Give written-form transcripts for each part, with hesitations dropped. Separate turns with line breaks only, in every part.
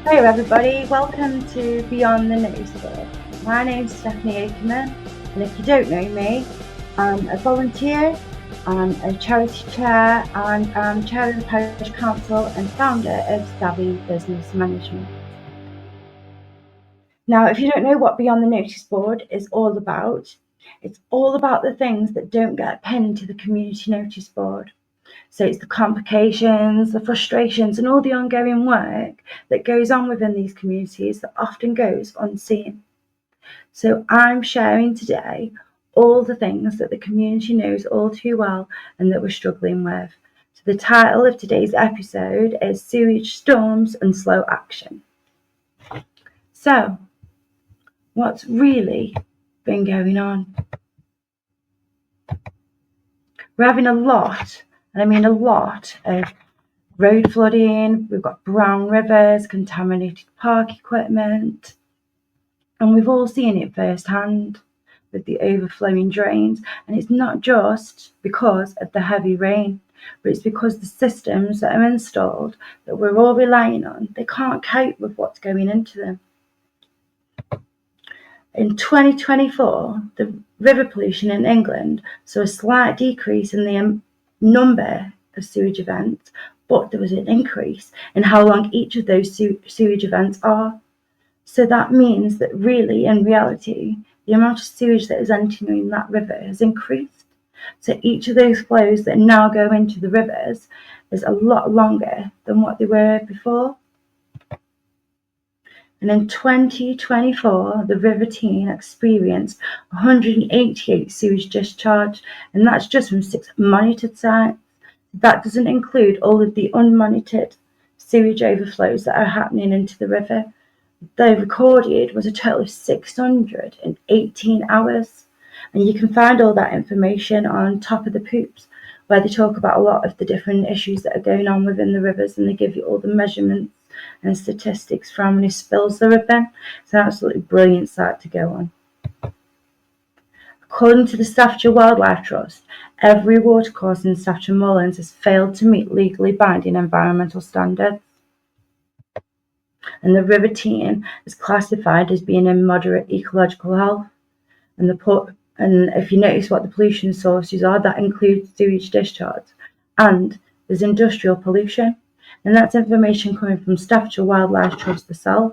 Hello everybody, welcome to Beyond the Noticeboard. My name's Stephanie Akerman, and if you don't know me, I'm a volunteer, I'm a charity chair, and I'm chair of the parish council and founder of Savvy Business Management. Now, if you don't know what Beyond the Noticeboard is all about, it's all about the things that don't get pinned to the community notice board. So it's the complications, the frustrations, and all the ongoing work that goes on within these communities that often goes unseen. So I'm sharing today all the things that the community knows all too well and that we're struggling with. So the title of today's episode is Sewage Storms and Slow Action. So, what's really been going on? We're having a lot, and I mean a lot, of road flooding, we've got brown rivers, contaminated park equipment, and we've all seen it firsthand with the overflowing drains. And it's not just because of the heavy rain, but it's because the systems that are installed that we're all relying on, they can't cope with what's going into them. In 2024, the river pollution in England saw a slight decrease in the number of sewage events, but there was an increase in how long each of those sewage events are. So that means that really, in reality, the amount of sewage that is entering that river has increased. So each of those flows that now go into the rivers is a lot longer than what they were before. And in 2024, the River Tean experienced 188 sewage discharge, and that's just from 6 monitored sites. That doesn't include all of the unmonitored sewage overflows that are happening into the river. The recorded was a total of 618 hours. And you can find all that information on Top of the Poops, where they talk about a lot of the different issues that are going on within the rivers, and they give you all the measurements and statistics from how many spills there have been. It's an absolutely brilliant site to go on. According to the Staffordshire Wildlife Trust, every watercourse in Staffordshire Moorlands has failed to meet legally binding environmental standards. And the River Tean is classified as being in moderate ecological health. And if you notice what the pollution sources are, that includes sewage discharge, and there's industrial pollution. And that's information coming from Staffordshire Wildlife Trust itself.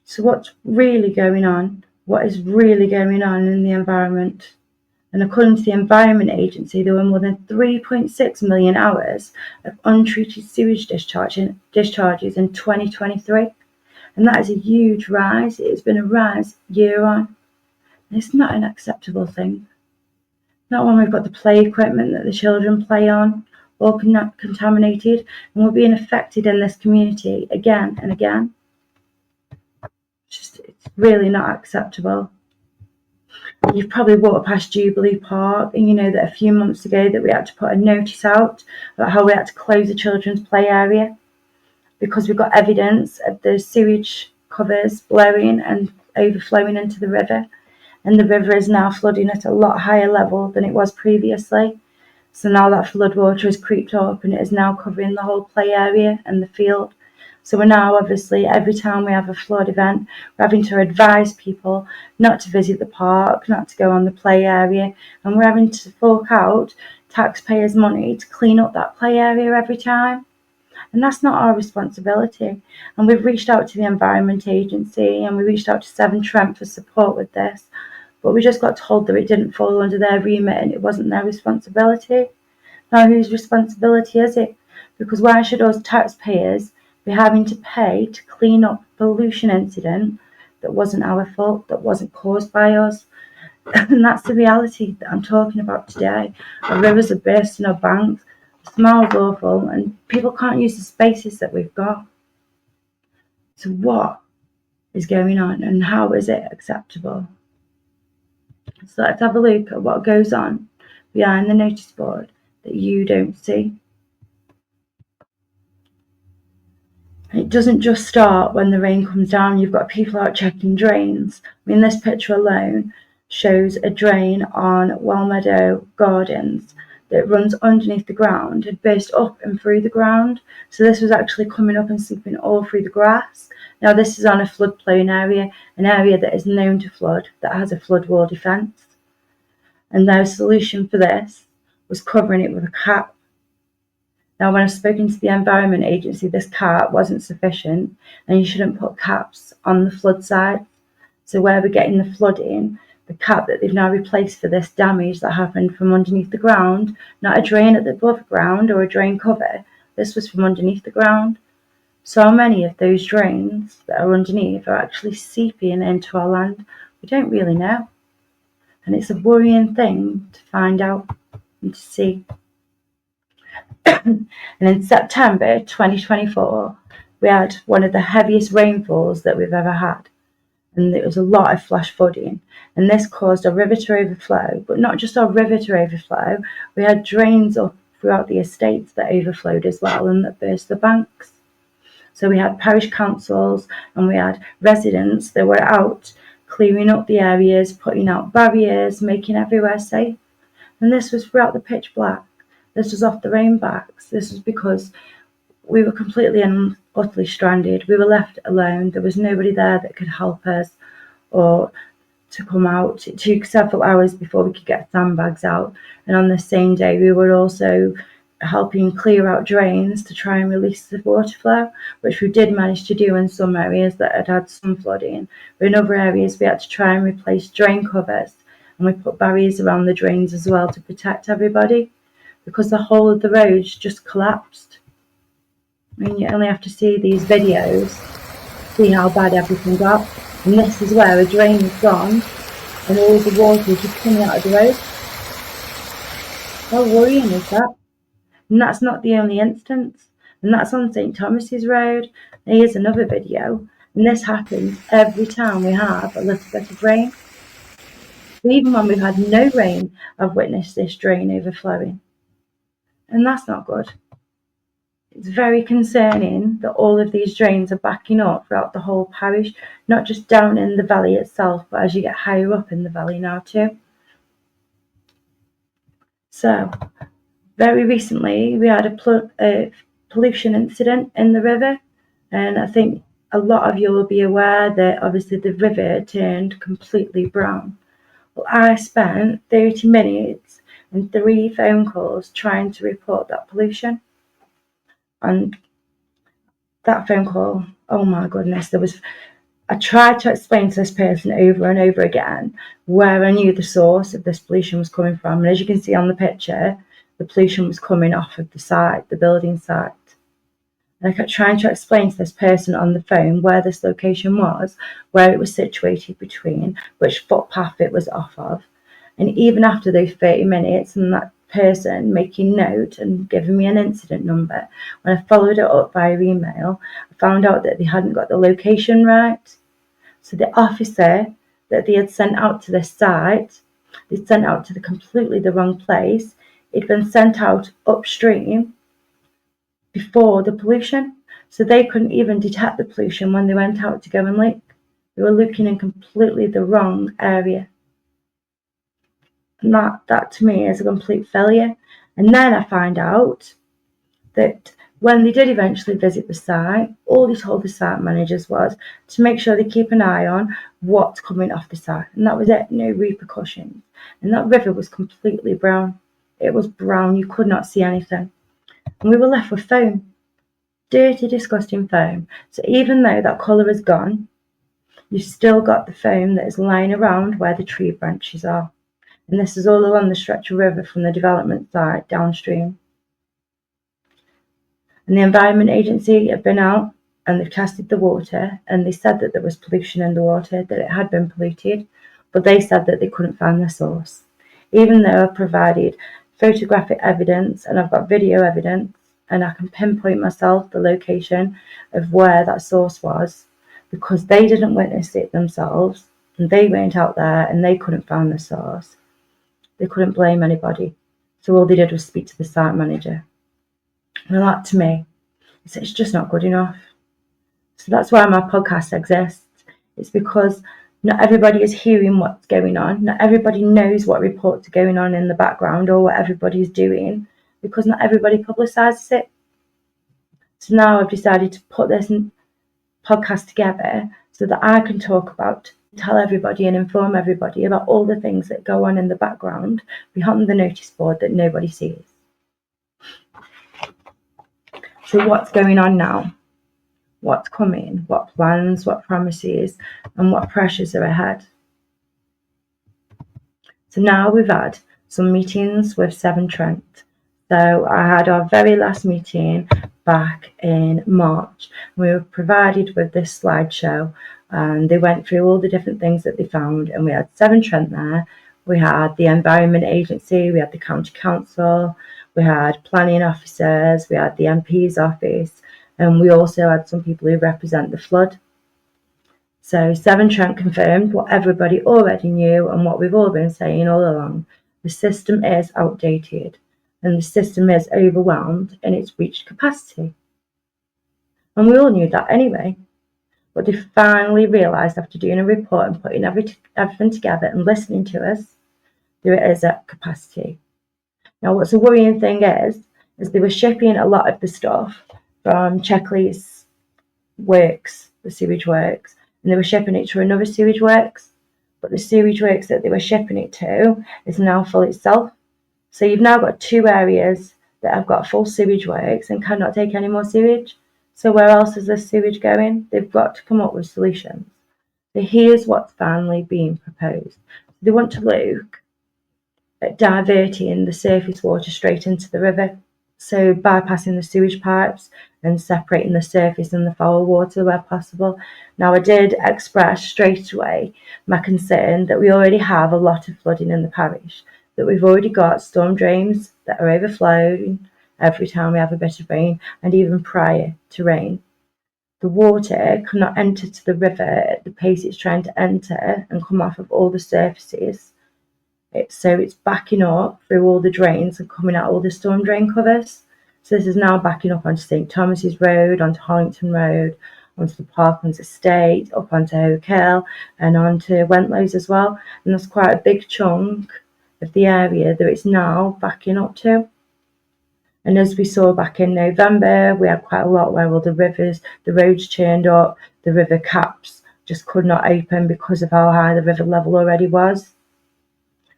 So what's really going on? What is really going on in the environment? And according to the Environment Agency, there were more than 3.6 million hours of untreated sewage discharges in 2023. And that is a huge rise. It has been a rise year on. And it's not an acceptable thing. Not when we've got the play equipment that the children play on, all contaminated, and we're being affected in this community again and again. It's really not acceptable. You've probably walked past Jubilee Park, and you know that a few months ago that we had to put a notice out about how we had to close the children's play area because we've got evidence of the sewage covers blowing and overflowing into the river. And the river is now flooding at a lot higher level than it was previously. So now that floodwater has creeped up and it is now covering the whole play area and the field. So we're now, obviously, every time we have a flood event, we're having to advise people not to visit the park, not to go on the play area, and we're having to fork out taxpayers' money to clean up that play area every time. And that's not our responsibility. And we've reached out to the Environment Agency, and we reached out to Severn Trent for support with this. But we just got told that it didn't fall under their remit and it wasn't their responsibility. Now, whose responsibility is it? Because why should us taxpayers be having to pay to clean up a pollution incident that wasn't our fault, that wasn't caused by us? And that's the reality that I'm talking about today. Our rivers are bursting our banks, it smells awful, and people can't use the spaces that we've got. So what is going on, and how is it acceptable? So let's have a look at what goes on behind the notice board that you don't see. It doesn't just start when the rain comes down. You've got people out checking drains. I mean, this picture alone shows a drain on Wellmeadow Gardens that runs underneath the ground had burst up and through the ground. So this was actually coming up and seeping all through the grass. Now this is on a floodplain area, an area that is known to flood, that has a flood wall defence. And their solution for this was covering it with a cap. Now when I've spoken to the Environment Agency, this cap wasn't sufficient, and you shouldn't put caps on the flood side. So where we're getting the flooding, the cap that they've now replaced for this damage that happened from underneath the ground, not a drain at the above ground or a drain cover, this was from underneath the ground. So many of those drains that are underneath are actually seeping into our land. We don't really know. And it's a worrying thing to find out and to see. And in September 2024, we had one of the heaviest rainfalls that we've ever had. And there was a lot of flash flooding. And this caused our river to overflow. But not just our river to overflow, we had drains up throughout the estates that overflowed as well and that burst the banks. So we had parish councils and we had residents that were out clearing up the areas, putting out barriers, making everywhere safe. And this was throughout the pitch black. This was off the rain backs. This was because we were completely and utterly stranded. We were left alone. There was nobody there that could help us or to come out. It took several hours before we could get sandbags out. And on the same day, we were also helping clear out drains to try and release the water flow, which we did manage to do in some areas that had had some flooding. But in other areas, we had to try and replace drain covers. And we put barriers around the drains as well to protect everybody, because the whole of the roads just collapsed. I mean, you only have to see these videos, see how bad everything got. And this is where a drain is gone and all the water is just coming out of the road. How worrying is that? And that's not the only instance. And that's on St Thomas's Road. Here's another video. And this happens every time we have a little bit of rain. So even when we've had no rain, I've witnessed this drain overflowing. And that's not good. It's very concerning that all of these drains are backing up throughout the whole parish, not just down in the valley itself, but as you get higher up in the valley now too. So, very recently we had a pollution incident in the river, and I think a lot of you will be aware that obviously the river turned completely brown. Well, I spent 30 minutes and 3 phone calls trying to report that pollution. And that phone call, oh my goodness, I tried to explain to this person over and over again where I knew the source of this pollution was coming from. And as you can see on the picture, the pollution was coming off of the site, the building site. And I kept trying to explain to this person on the phone where this location was, where it was situated between, which footpath it was off of. And even after those 30 minutes and that person making note and giving me an incident number, when I followed it up via email, I found out that they hadn't got the location right. So the officer that they had sent out to this site, they'd sent out to completely the wrong place. It'd been sent out upstream before the pollution, so they couldn't even detect the pollution when they went out to go and look. They were looking in completely the wrong area. And that to me is a complete failure. And then I find out that when they did eventually visit the site, all they told the site managers was to make sure they keep an eye on what's coming off the site. And that was it, no repercussions. And that river was completely brown. It was brown, you could not see anything. And we were left with foam. Dirty, disgusting foam. So even though that colour is gone, you've still got the foam that is lying around where the tree branches are. And this is all along the stretch of river from the development site downstream. And the Environment Agency have been out and they've tested the water, and they said that there was pollution in the water, that it had been polluted, but they said that they couldn't find the source. Even though I've provided photographic evidence and I've got video evidence and I can pinpoint myself the location of where that source was, because they didn't witness it themselves and they weren't out there and they couldn't find the source. They couldn't blame anybody. So all they did was speak to the site manager. And that to me, it's just not good enough. So that's why my podcast exists. It's because Not everybody is hearing what's going on. Not everybody knows what reports are going on in the background or what everybody's doing, because not everybody publicises it. So now I've decided to put this podcast together so that I can talk about, tell everybody and inform everybody about all the things that go on in the background behind the notice board that nobody sees. So what's going on now? What's coming? What plans, what promises, and what pressures are ahead? So now we've had some meetings with Severn Trent. So I had our very last meeting back in March. We were provided with this slideshow, and they went through all the different things that they found, and we had Severn Trent there. We had the Environment Agency, we had the County Council, we had planning officers, we had the MP's office, and we also had some people who represent the flood. So Severn Trent confirmed what everybody already knew and what we've all been saying all along. The system is outdated and the system is overwhelmed and it's reached capacity. And we all knew that anyway. But they finally realised, after doing a report and putting everything together and listening to us, there it is at capacity. Now what's the worrying thing is they were shipping a lot of the stuff from Checkley's works, the sewage works, and they were shipping it to another sewage works, but the sewage works that they were shipping it to is now full itself. So you've now got two areas that have got full sewage works and cannot take any more sewage. So where else is this sewage going? They've got to come up with solutions. So here's what's finally being proposed. They want to look at diverting the surface water straight into the river. So bypassing the sewage pipes and separating the surface and the foul water where possible. Now I did express straight away my concern that we already have a lot of flooding in the parish, that we've already got storm drains that are overflowing every time we have a bit of rain and even prior to rain. The water cannot enter to the river at the pace it's trying to enter and come off of all the surfaces. So it's backing up through all the drains and coming out all the storm drain covers. So this is now backing up onto St Thomas's Road, onto Hollington Road, onto the Parklands Estate, up onto Oak Hill and onto Wentlow's as well. And that's quite a big chunk of the area that it's now backing up to. And as we saw back in November, we had quite a lot where all the roads churned up, the river caps just could not open because of how high the river level already was.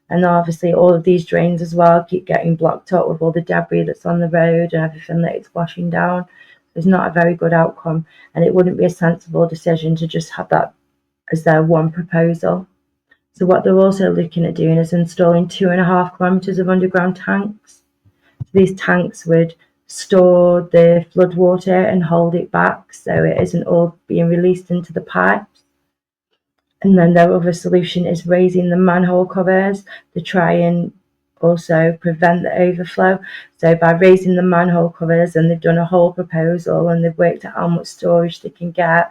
And obviously all of these drains as well keep getting blocked up with all the debris that's on the road and everything that it's washing down. It's not a very good outcome, and it wouldn't be a sensible decision to just have that as their one proposal. So what they're also looking at doing is installing 2.5 kilometres of underground tanks. So these tanks would store the flood water and hold it back so it isn't all being released into the pipes. And then their other solution is raising the manhole covers to try and also prevent the overflow. So by raising the manhole covers, and they've done a whole proposal and they've worked out how much storage they can get.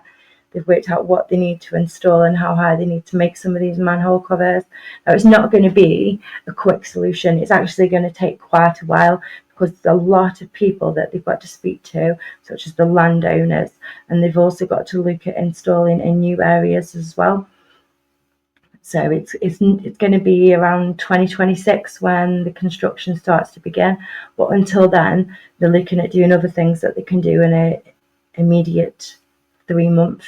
They've worked out what they need to install and how high they need to make some of these manhole covers. Now, it's not going to be a quick solution. It's actually going to take quite a while because there's a lot of people that they've got to speak to, such as the landowners, and they've also got to look at installing in new areas as well. So it's going to be around 2026 when the construction starts to begin. But until then, they're looking at doing other things that they can do in an immediate 3-month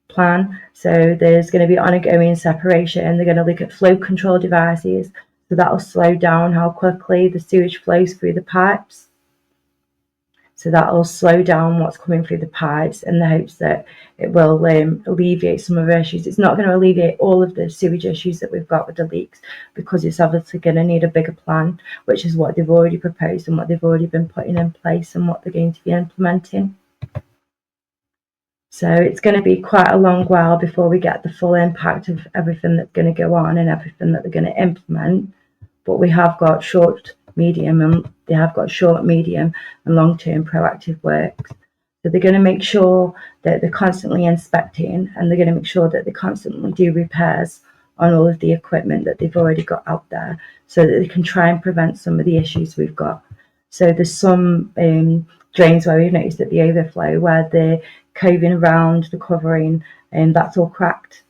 plan. So there's going to be ongoing separation. They're going to look at flow control devices. So that'll slow down how quickly the sewage flows through the pipes. So that'll slow down what's coming through the pipes in the hopes that it will alleviate some of the issues. It's not going to alleviate all of the sewage issues that we've got with the leaks, because it's obviously going to need a bigger plan, which is what they've already proposed and what they've already been putting in place and what they're going to be implementing. So it's going to be quite a long while before we get the full impact of everything that's going to go on and everything that they're going to implement. But we have got short, medium, and long-term proactive works. So they're going to make sure that they're constantly inspecting, and they're going to make sure that they constantly do repairs on all of the equipment that they've already got out there, so that they can try and prevent some of the issues we've got. So there's some drains where we've noticed that the overflow, where the coving around the covering, that's all cracked.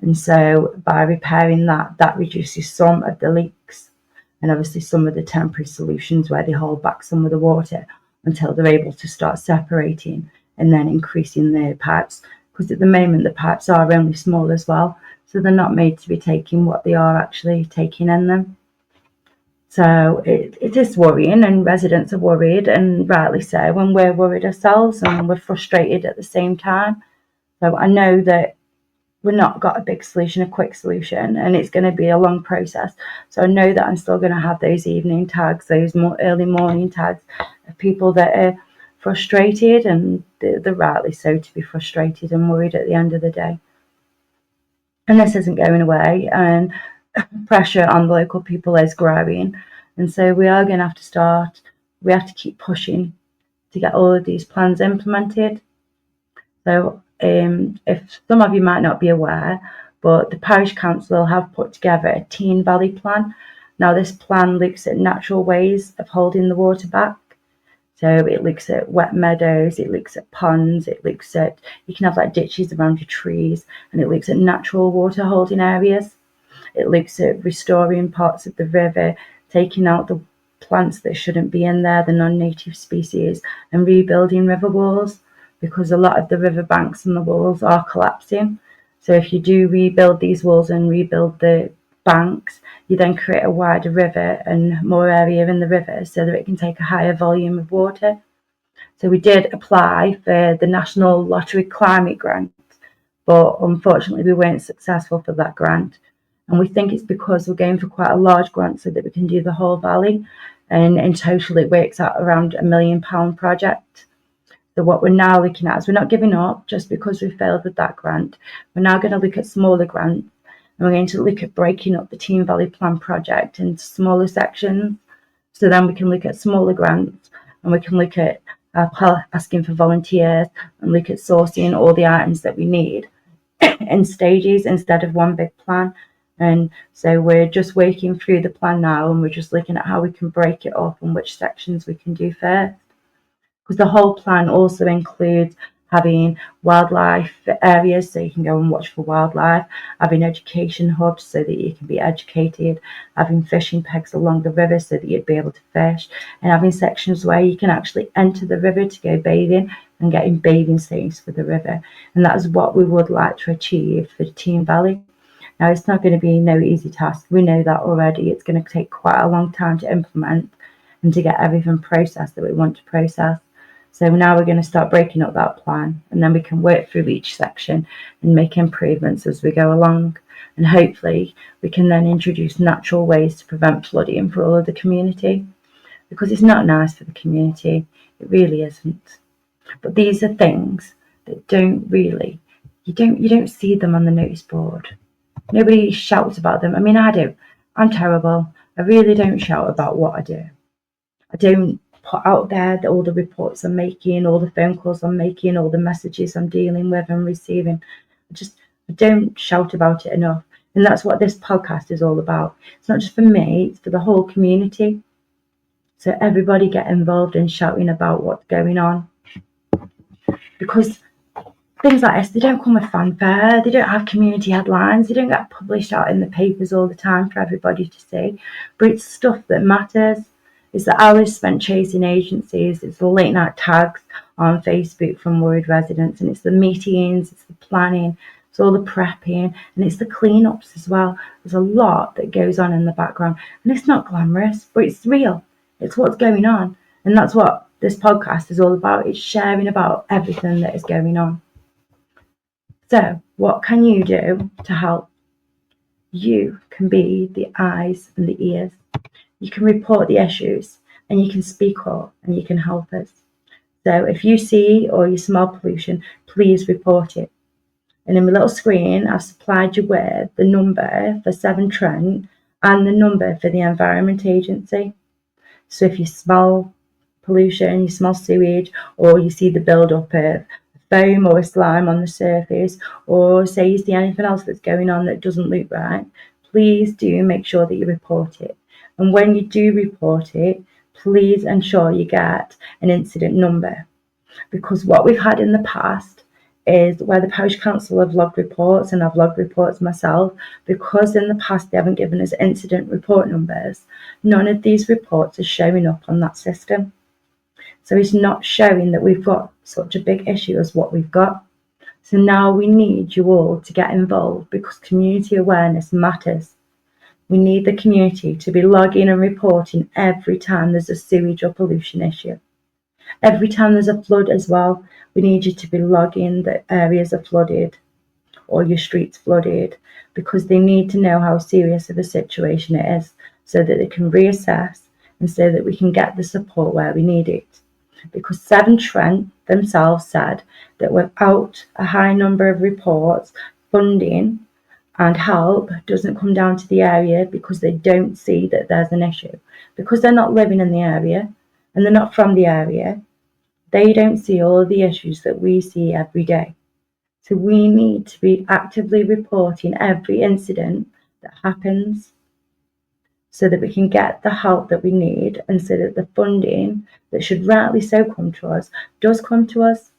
And so by repairing that reduces some of the leaks, and obviously some of the temporary solutions where they hold back some of the water until they're able to start separating and then increasing their pipes. Because at the moment the pipes are only small as well, so they're not made to be taking what they are actually taking in them. So it is worrying, and residents are worried, and rightly so, when we're worried ourselves and we're frustrated at the same time. So I know that we've not got a big solution, a quick solution, and it's going to be a long process. So I know that I'm still going to have those evening tags, those early morning tags of people that are frustrated, and they're rightly so to be frustrated and worried at the end of the day. And this isn't going away, and pressure on the local people is growing. And so we are going to have to keep pushing to get all of these plans implemented. So if some of you might not be aware, but the Parish Council have put together a Tean Valley plan. Now this plan looks at natural ways of holding the water back. So it looks at wet meadows, it looks at ponds, it looks at, you can have like ditches around your trees, and it looks at natural water holding areas. It looks at restoring parts of the river, taking out the plants that shouldn't be in there, the non-native species, and rebuilding river walls, because a lot of the river banks and the walls are collapsing. So if you do rebuild these walls and rebuild the banks, you then create a wider river and more area in the river so that it can take a higher volume of water. So we did apply for the National Lottery Climate Grant, but unfortunately we weren't successful for that grant. And we think it's because we're going for quite a large grant so that we can do the whole valley. And in total, it works out around £1 million project. So what we're now looking at is we're not giving up just because we failed with that grant. We're now going to look at smaller grants, and we're going to look at breaking up the Tean Valley Plan project into smaller sections. So then we can look at smaller grants, and we can look at asking for volunteers and look at sourcing all the items that we need in stages instead of one big plan. And so we're just working through the plan now, and we're just looking at how we can break it up and which sections we can do first. Because the whole plan also includes having wildlife areas so you can go and watch for wildlife, having education hubs so that you can be educated, having fishing pegs along the river so that you'd be able to fish, and having sections where you can actually enter the river to go bathing and getting bathing stations for the river. And that is what we would like to achieve for Tean Valley. Now, it's not going to be no easy task. We know that already. It's going to take quite a long time to implement and to get everything processed that we want to process. So now we're going to start breaking up that plan, and then we can work through each section and make improvements as we go along. And hopefully we can then introduce natural ways to prevent flooding for all of the community, because it's not nice for the community. It really isn't. But these are things that you don't see them on the notice board. Nobody shouts about them. I mean, I do. I'm terrible. I really don't shout about what I do. I don't put out there all the reports I'm making, all the phone calls I'm making, all the messages I'm dealing with and receiving. I don't shout about it enough. And that's what this podcast is all about. It's not just for me, it's for the whole community. So everybody get involved in shouting about what's going on. Because things like this, they don't come with fanfare, they don't have community headlines, they don't get published out in the papers all the time for everybody to see. But it's stuff that matters. It's the hours spent chasing agencies, it's the late night tags on Facebook from worried residents, and it's the meetings, it's the planning, it's all the prepping, and it's the cleanups as well. There's a lot that goes on in the background, and it's not glamorous, but it's real. It's what's going on, and that's what this podcast is all about. It's sharing about everything that is going on. So, what can you do to help? You can be the eyes and the ears. You can report the issues, and you can speak up, and you can help us. So if you see or you smell pollution, please report it. And in my little screen, I've supplied you with the number for Severn Trent and the number for the Environment Agency. So if you smell pollution, you smell sewage, or you see the build-up of foam or a slime on the surface, or say you see anything else that's going on that doesn't look right, please do make sure that you report it. And when you do report it, please ensure you get an incident number, because what we've had in the past is where the parish council have logged reports, and I've logged reports myself, because in the past they haven't given us incident report numbers. None of these reports are showing up on that system. So it's not showing that we've got such a big issue as what we've got. So now we need you all to get involved, because community awareness matters. We need the community to be logging and reporting every time there's a sewage or pollution issue. Every time there's a flood as well, we need you to be logging that areas are flooded or your streets flooded, because they need to know how serious of a situation it is, so that they can reassess and so that we can get the support where we need it. Because Severn Trent themselves said that without a high number of reports, funding and help doesn't come down to the area, because they don't see that there's an issue. Because they're not living in the area and they're not from the area, they don't see all the issues that we see every day. So we need to be actively reporting every incident that happens, so that we can get the help that we need, and so that the funding that should rightly so come to us does come to us.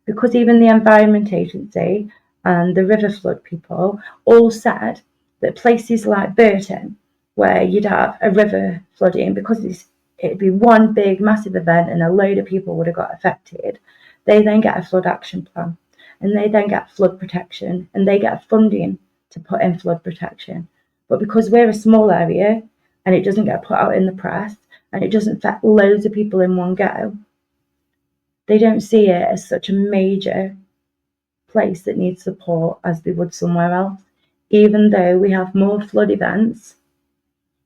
Because even the Environment Agency and the river flood people all said that places like Burton, where you'd have a river flooding, because it'd be one big massive event and a load of people would have got affected, they then get a flood action plan, and they then get flood protection, and they get funding to put in flood protection. But because we're a small area and it doesn't get put out in the press and it doesn't affect loads of people in one go, they don't see it as such a major place that needs support as they would somewhere else, even though we have more flood events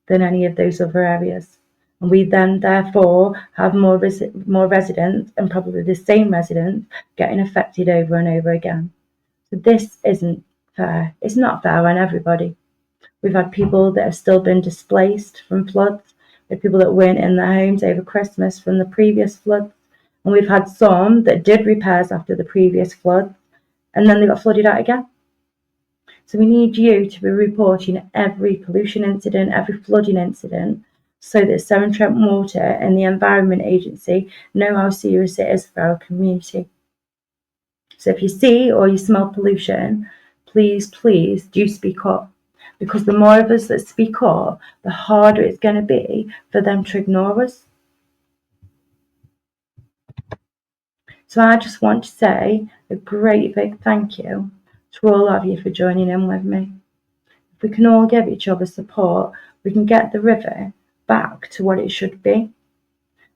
than any of those other areas. And we then therefore have more residents, and probably the same residents, getting affected over and over again. So this isn't fair. It's not fair on everybody. We've had people that have still been displaced from floods. We had people that weren't in their homes over Christmas from the previous floods. And we've had some that did repairs after the previous flood, and then they got flooded out again. So we need you to be reporting every pollution incident, every flooding incident, so that Severn Trent Water and the Environment Agency know how serious it is for our community. So if you see or you smell pollution, please do speak up, because the more of us that speak up, the harder it's going to be for them to ignore us. So I just want to say a great big thank you to all of you for joining in with me. If we can all give each other support, we can get the river back to what it should be.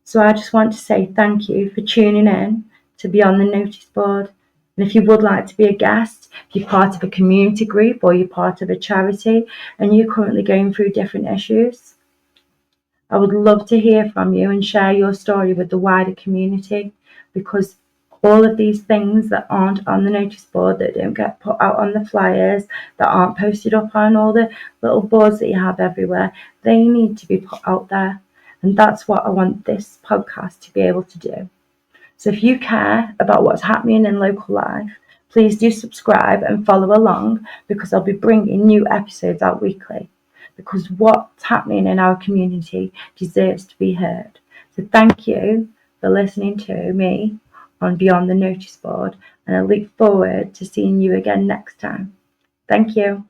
So I just want to say thank you for tuning in to be on the notice board. And if you would like to be a guest, if you're part of a community group or you're part of a charity and you're currently going through different issues, I would love to hear from you and share your story with the wider community, because all of these things that aren't on the notice board, that don't get put out on the flyers, that aren't posted up on all the little boards that you have everywhere, they need to be put out there. And that's what I want this podcast to be able to do. So if you care about what's happening in local life, please do subscribe and follow along, because I'll be bringing new episodes out weekly, because what's happening in our community deserves to be heard. So thank you for listening to me on Beyond the Notice Board, and I look forward to seeing you again next time. Thank you.